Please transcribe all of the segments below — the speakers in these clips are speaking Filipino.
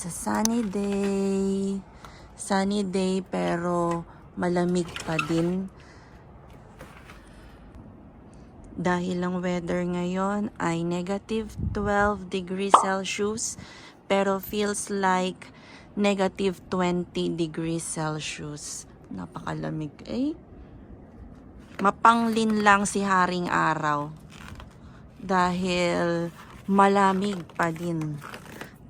It's a sunny day. Sunny day pero malamig pa din. Dahil ang weather ngayon ay negative 12 degrees Celsius pero feels like negative 20 degrees Celsius. Napakalamig eh. Mapanglin lang si Haring Araw dahil malamig pa din.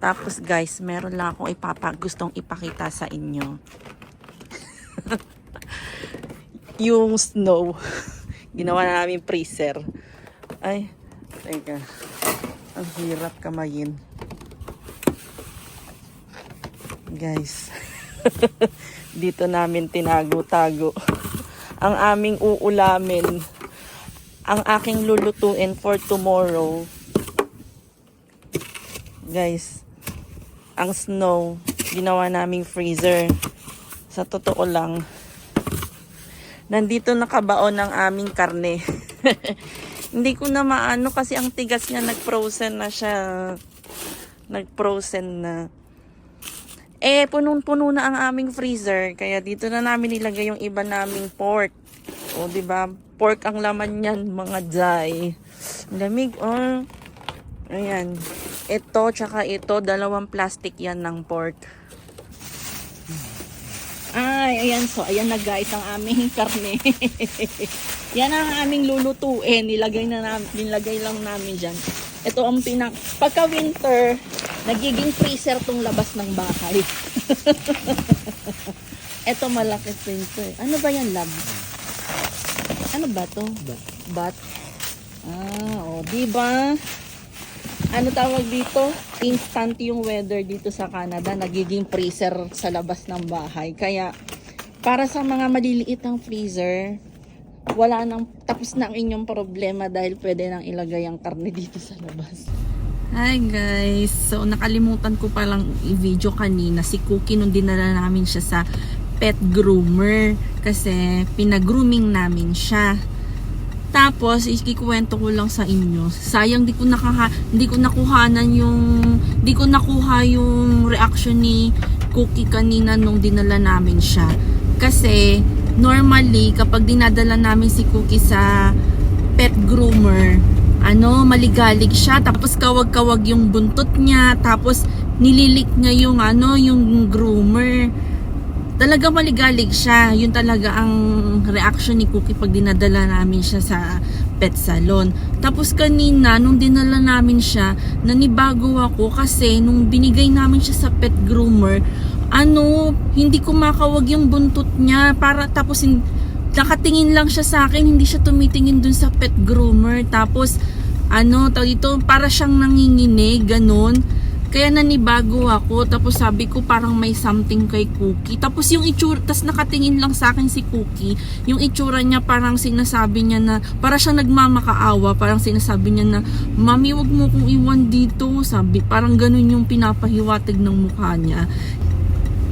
Tapos guys, meron lang akong gustong ipakita sa inyo. Yung snow. Ginawa na namin freezer. Ay, teka. Ang hirap kamayin. Guys. Dito namin tinago-tago ang aming uulamin. Ang aking lulutuin for tomorrow. Guys, ang snow, ginawa naming freezer. Sa totoo lang, nandito nakabaon ang aming karne. Hindi ko na maano kasi ang tigas niya, nag-frozen na siya. Nag-frozen na. Eh, punong-puno na ang aming freezer. Kaya dito na namin nilagay yung iba naming pork. O, diba? Pork ang laman yan, mga jay. Lamig, oh. Ayan. Ito, tsaka ito, dalawang plastic yan ng pork. Ay, ayan. So, ayan na guys, ang aming karne. Yan ang aming lulutuin. Nilagay lang namin dyan. Ito ang pagka winter, nagiging freezer tong labas ng bahay. Ito malaki printer. Ano ba yan, lab? Ano ba to? Bat? Ah, diba? Ano tawag dito? Instant yung weather dito sa Canada. Nagiging freezer sa labas ng bahay. Kaya, para sa mga maliliit ang freezer, tapos na ang inyong problema dahil pwede nang ilagay ang karne dito sa labas. Hi guys! So, nakalimutan ko palang i-video kanina. Si Cookie, nung dinala namin siya sa pet groomer. Kasi, pinag-grooming namin siya. Tapos, ikikwento ko lang sa inyo. Sayang di ko nakuha yung reaction ni Cookie kanina nung dinala namin siya. Kasi, normally, kapag dinadala namin si Cookie sa pet groomer, maligalig siya. Tapos, kawag-kawag yung buntot niya. Tapos, nililik niya yung groomer. Talaga maligalig siya. Yun talaga ang reaction ni Cookie pag dinadala namin siya sa pet salon. Tapos kanina, nung dinala namin siya, nanibago ako kasi nung binigay namin siya sa pet groomer, hindi kumakawag yung buntot niya. Tapos nakatingin lang siya sa akin, hindi siya tumitingin dun sa pet groomer. Tapos, para siyang nanginginig, ganun. Kaya nanibago ako, tapos sabi ko parang may something kay Cookie. Tapos yung itsura, tas nakatingin lang sa akin si Cookie, yung itsura niya parang sinasabi niya na, para siyang nagmamakaawa, parang sinasabi niya na, Mami, wag mo kong iwan dito, sabi, parang ganun yung pinapahiwatig ng mukha niya.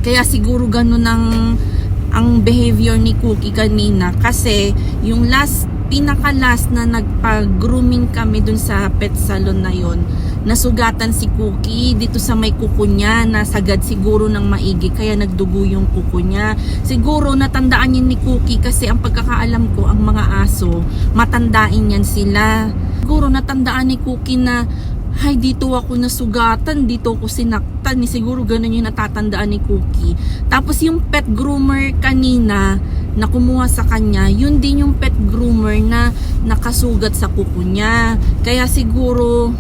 Kaya siguro ganun ang behavior ni Cookie kanina, kasi yung pinaka-last na nagpa-grooming kami dun sa pet salon na yon, nasugatan si Cookie dito sa may kuko niya, nasagad siguro ng maigi kaya nagdugo yung kuko niya. Siguro natandaan niya ni Cookie kasi ang pagkakaalam ko, ang mga aso matandain yan sila. Siguro natandaan ni Cookie na, hay, dito ako nasugatan, dito ako sinaktan. Siguro ganun yung natatandaan ni Cookie. Tapos yung pet groomer kanina na kumuha sa kanya, yun din yung pet groomer na nakasugat sa kuko niya. Kaya siguro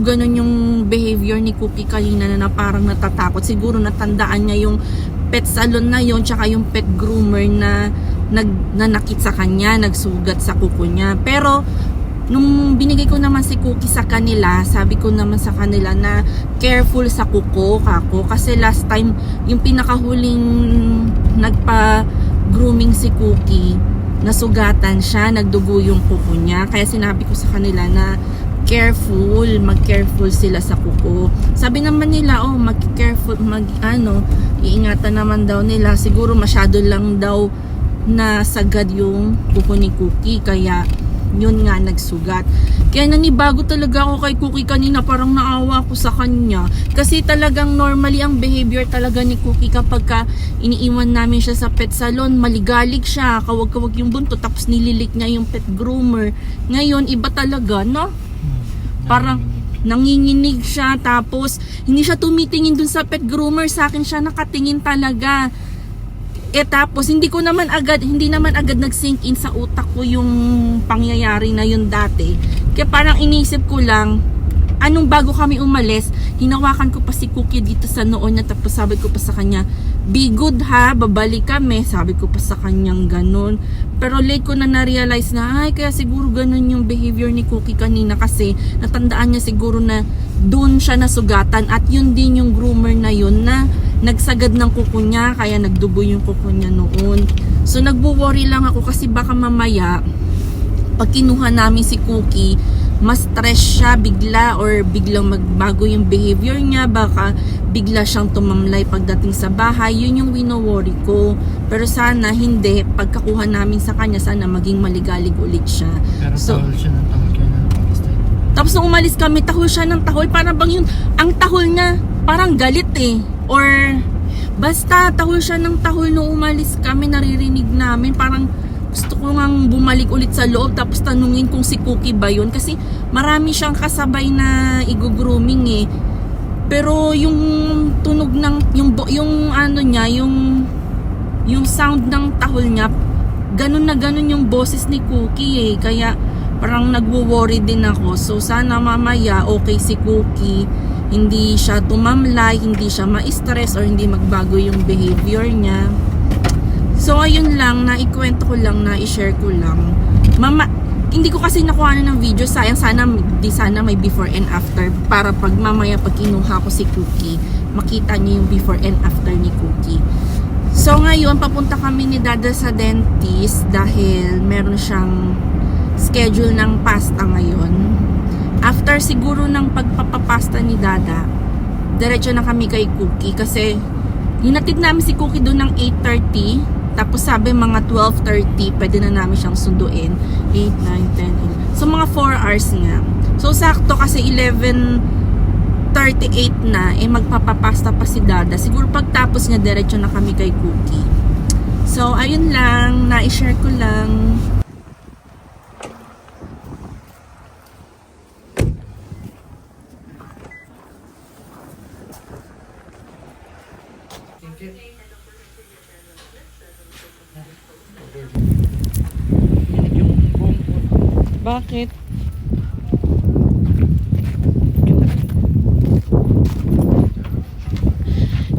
ganun yung behavior ni Cookie kanina na parang natatakot. Siguro natandaan niya yung pet salon na yon, tsaka yung pet groomer na nanakit sa kanya, nagsugat sa kuko niya. Pero nung binigay ko naman si Cookie sa kanila, sabi ko naman sa kanila na careful sa kuko, kako. Kasi last time, yung pinakahuling nagpa-grooming si Cookie, nasugatan siya, nagdugo yung kuko niya. Kaya sinabi ko sa kanila na mag-careful sila sa kuko. Sabi naman nila, mag-careful, iingatan naman daw nila. Siguro masyado lang daw na sagad yung kuko ni Cookie, kaya yun nga nagsugat. Kaya nanibago talaga ako kay Cookie kanina, parang naawa ako sa kanya. Kasi talagang normally ang behavior talaga ni Cookie kapag ka iniiwan namin siya sa pet salon, maligalig siya, kawag-kawag yung buntot, tapos nililik niya yung pet groomer. Ngayon, iba talaga, no? Parang nanginginig siya, tapos hindi siya tumitingin dun sa pet groomer, sa akin siya nakatingin talaga. Tapos hindi naman agad nag-sink in sa utak ko yung pangyayari na yun dati. Kaya parang inisip ko lang, anong bago kami umalis, hinawakan ko pa si Cookie dito sa noon niya, tapos sabi ko pa sa kanya, be good ha, babalik kami, sabi ko pa sa kanyang ganun. Pero late ko na na-realize na, ay kaya siguro ganun yung behavior ni Cookie kanina, kasi natandaan niya siguro na doon siya nasugatan, at yun din yung groomer na yun na nagsagad ng kuko niya, kaya nagdubo yung kuko niya noon. So nagwo-worry lang ako kasi baka mamaya pag kinuha namin si Cookie, mas stress siya bigla, or biglang magbago yung behavior niya, baka bigla siyang tumamlay pagdating sa bahay. Yun yung wino-worry ko. Pero sana hindi, pagkakuha namin sa kanya, sana maging maligalig ulit siya. Pero So, tahol siya ng tahol kaya na. tapos nung umalis kami, tahol siya ng tahol. Parang bang yun, ang tahol niya, parang galit eh. Or, basta tahol siya ng tahol nung umalis kami, naririnig namin. Parang gusto ko ngang bumalik ulit sa loob, tapos tanungin kung si Cookie ba yun. Kasi marami siyang kasabay na i-grooming eh. Pero yung tunog ng, yung ano niya, yung sound ng tahol niya, ganun na ganun yung boses ni Cookie eh. Kaya parang nagwo-worry din ako. So sana mamaya okay si Cookie, hindi siya tumamlay, hindi siya ma-stress, or hindi magbago yung behavior niya. So ayun lang, naikwento ko lang, na-share ko lang. Hindi ko kasi nakuha na ng video, sayang, sana may before and after, para pag mamaya pag kinuha ko si Cookie, makita niyo yung before and after ni Cookie. So ngayon, papunta kami ni Dada sa dentist dahil meron siyang schedule ng pasta ngayon. After siguro ng pagpapapasta ni Dada, diretso na kami kay Cookie, kasi hinatid namin si Cookie doon ng 8:30. Tapos sabi mga 12:30 pwede na namin siyang sunduin. 8, 9, 10, 11. So mga 4 hours nga. So sakto kasi 11:38 na, magpapapasta pa si Dada. Siguro pagtapos niya, diretso na kami kay Cookie. So ayun lang, na-share ko lang. Bakit?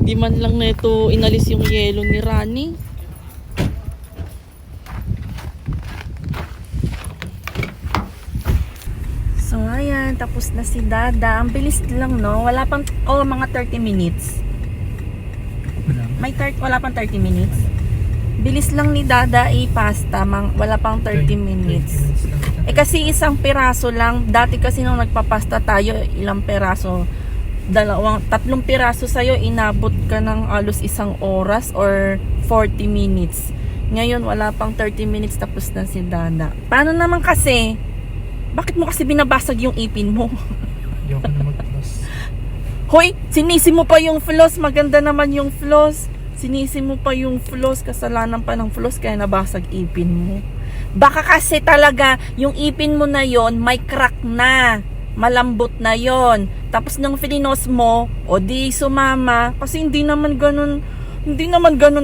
Di man lang na ito inalis yung yelo ni Rani. So ayan, tapos na si Dada. Ang bilis lang, no? Wala pang, mga 30 minutes. Wala pang 30 minutes. Bilis lang ni Dada pasta, wala pang 30 minutes. Kasi isang piraso lang. Dati kasi nung nagpapasta tayo, ilang piraso? 3 piraso sa'yo, inabot ka ng alos 1 oras or 40 minutes. Ngayon, wala pang 30 minutes, tapos na si Dada. Paano naman kasi? Bakit mo kasi binabasag yung ipin mo? Ayoko na mag-floss. Hoy, sinisi mo pa yung floss. Maganda naman yung floss. Sinisi mo pa yung floss. Kasalanan pa ng floss, kaya nabasag ipin mo. Baka kasi talaga yung ipin mo na yon may crack na, malambot na yon. Tapos nung filinos mo, o di sumama, kasi hindi naman ganun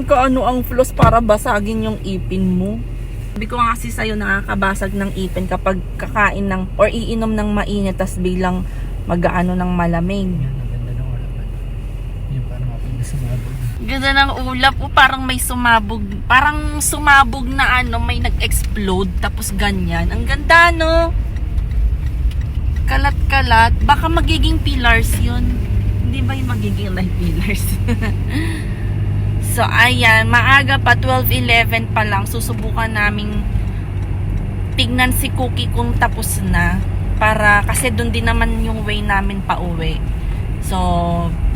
ka ang floss para basagin yung ipin mo. Sabi ko nga kasi sa'yo, nakakabasag ng ipin kapag kakain ng or iinom ng mainit, tas bilang mag-aano ng malamig. Yan, ang ganda ng ulapan. Yung parang mapagda sumabog. Ganda ng ulap, parang may sumabog. Parang sumabog na may nag-explode. Tapos ganyan. Ang ganda, no? Kalat-kalat. Baka magiging pillars yun. Hindi ba yung magiging light pillars? So, ayan. Maaga pa, 12:11 pa lang. Susubukan naming tignan si Cookie kung tapos na. Kasi doon din naman yung way namin pa uwi. So,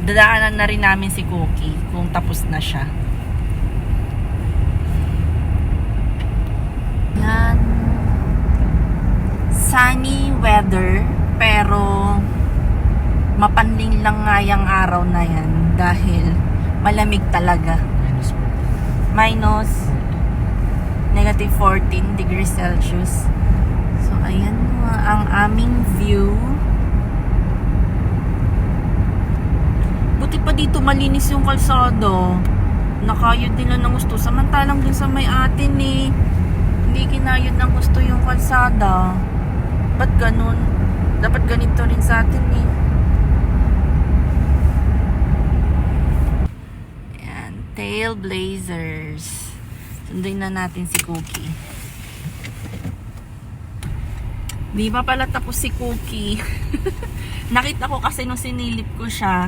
dadaanan na rin namin si Cookie kung tapos na siya. Yan. sunny weather, pero mapanling lang nga yung araw na yan dahil malamig talaga. Minus 14. Negative 14 degrees Celsius. So, ayan ang aming view. Buti pa dito malinis yung kalsada. Nakayod nila ng gusto. Samantalang dun sa may atin hindi kinayod ng gusto yung kalsada. Ba't ganun? Dapat ganito rin sa atin Ayan, Tailblazers. Sunduin na natin si Cookie. Di ba pala tapos si Cookie? Nakita ko kasi nung sinilip ko siya,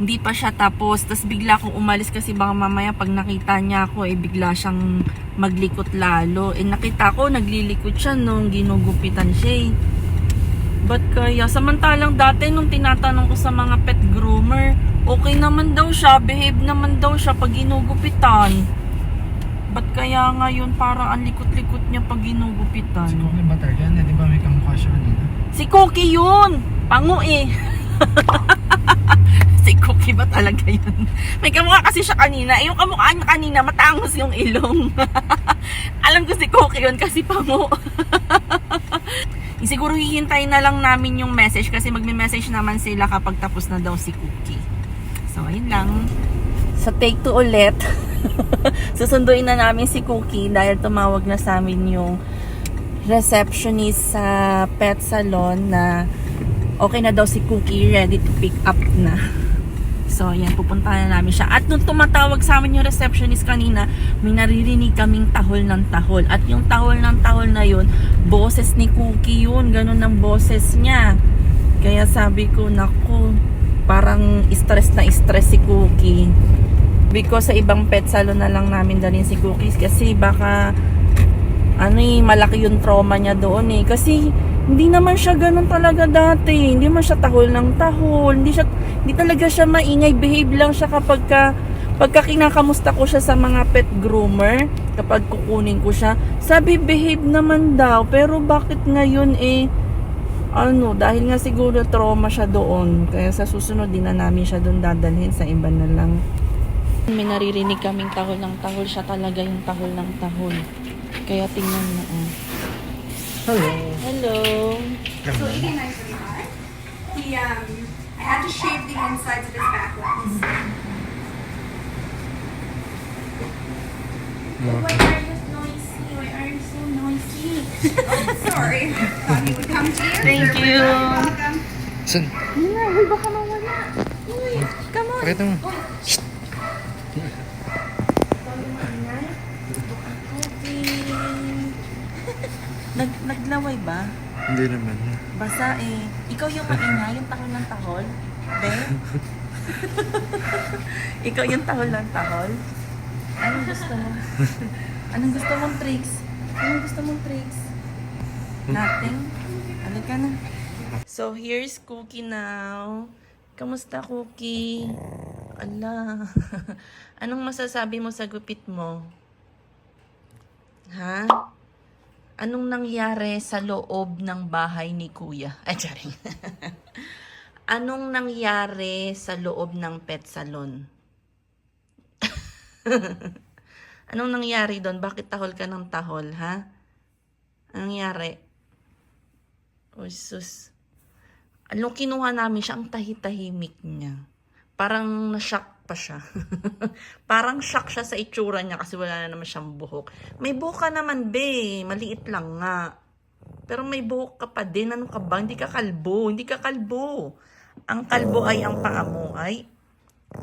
hindi pa siya tapos. Tapos bigla akong umalis kasi baka mamaya pag nakita niya ako, bigla siyang maglikot lalo. Nakita ko, naglilikot siya nung ginugupitan siya. Ba't kaya? Samantalang dati nung tinatanong ko sa mga pet groomer, okay naman daw siya, behave naman daw siya pag ginugupitan. Ba't kaya ngayon parang ang likot-likot niya pag ginugupitan? Si Cookie ba talaga? Di ba may kamukha siya kanina? Si Cookie yun! Pango Si Cookie ba talaga yun? May kamukha kasi siya kanina. Yung kamukha niya kanina, matangos yung ilong. Alam ko si Cookie yun kasi pango. Siguro hihintayin na lang namin yung message kasi magme-message naman sila kapag tapos na daw si Cookie. So, ayun lang. Sa take 2 ulit, susunduin na namin si Cookie dahil tumawag na sa amin yung receptionist sa pet salon na okay na daw si Cookie, ready to pick up na. So, ayan, pupuntahan na namin siya. At nung tumatawag sa amin yung receptionist kanina, may naririnig kaming tahol ng tahol. At yung tahol ng tahol na yun, boses ni Cookie yun. Ganun ang boses niya. Kaya sabi ko, naku, parang stress na stress si Cookie. Because sa ibang pet salon na lang namin dalhin si Cookie. Kasi baka, malaki yung trauma niya doon Kasi, hindi naman siya ganun talaga dati. Hindi man siya tahol ng tahol. Hindi talaga siya maingay. Behave lang siya pagka kinakamusta ko siya sa mga pet groomer. Kapag kukunin ko siya. Sabi, behave naman daw. Pero bakit ngayon dahil nga siguro trauma siya doon. Kaya sa susunod din na namin siya doon dadalhin. Sa iba na lang. May naririnig kaming tahol ng tahol. Siya talaga yung tahol ng tahol. Kaya tingnan mo. Hello. Hello. So eating nice really hot. I had to shave the insides of his back legs. Why are you noisy? Why are you so noisy? Sorry. Thought he would come to you. Thank You're you. welcome. Saan? Uy, baka mawala. Uy, come on. Pakita mo. Naglaway ba? Hindi naman. Basa Ikaw yung maingay, yung tahol ng tahol? Be? Ikaw yung tahol ng tahol? Anong gusto mo? Anong gusto mong tricks? Anong gusto mong tricks? Nothing? Halika na. So, here's Cookie now. Kamusta, Cookie? Ala. Anong masasabi mo sa gupit mo? Ha? Anong nangyari sa loob ng bahay ni Kuya? Ay, charing. Anong nangyari sa loob ng pet salon? Anong nangyari doon? Bakit tahol ka ng tahol, ha? Anong nangyari? Oh, sus. Anong kinuha namin siya? Ang tahi-tahimik niya. Parang na-shock pa siya. Parang shock siya sa itsura niya kasi wala na naman siyang buhok. May buhok ka naman, be. Maliit lang nga. Pero may buhok ka pa din. Ano ka ba? Hindi ka kalbo. Hindi ka kalbo. Ang kalbo ay ang paa mo. Ay,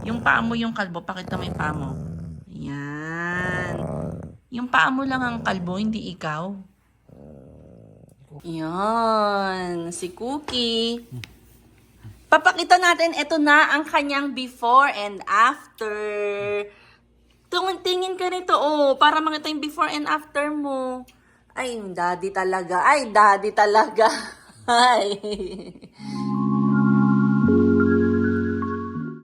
yung paa mo yung kalbo. Pakita mo yung paa mo. Yan. Yung paa mo lang ang kalbo, hindi ikaw. Yan. Si Cookie. Papakita natin, ito na ang kanyang before and after. Tingin ka nito, para makita yung before and after mo. Ay, daddy talaga. Ay, daddy talaga. Ay.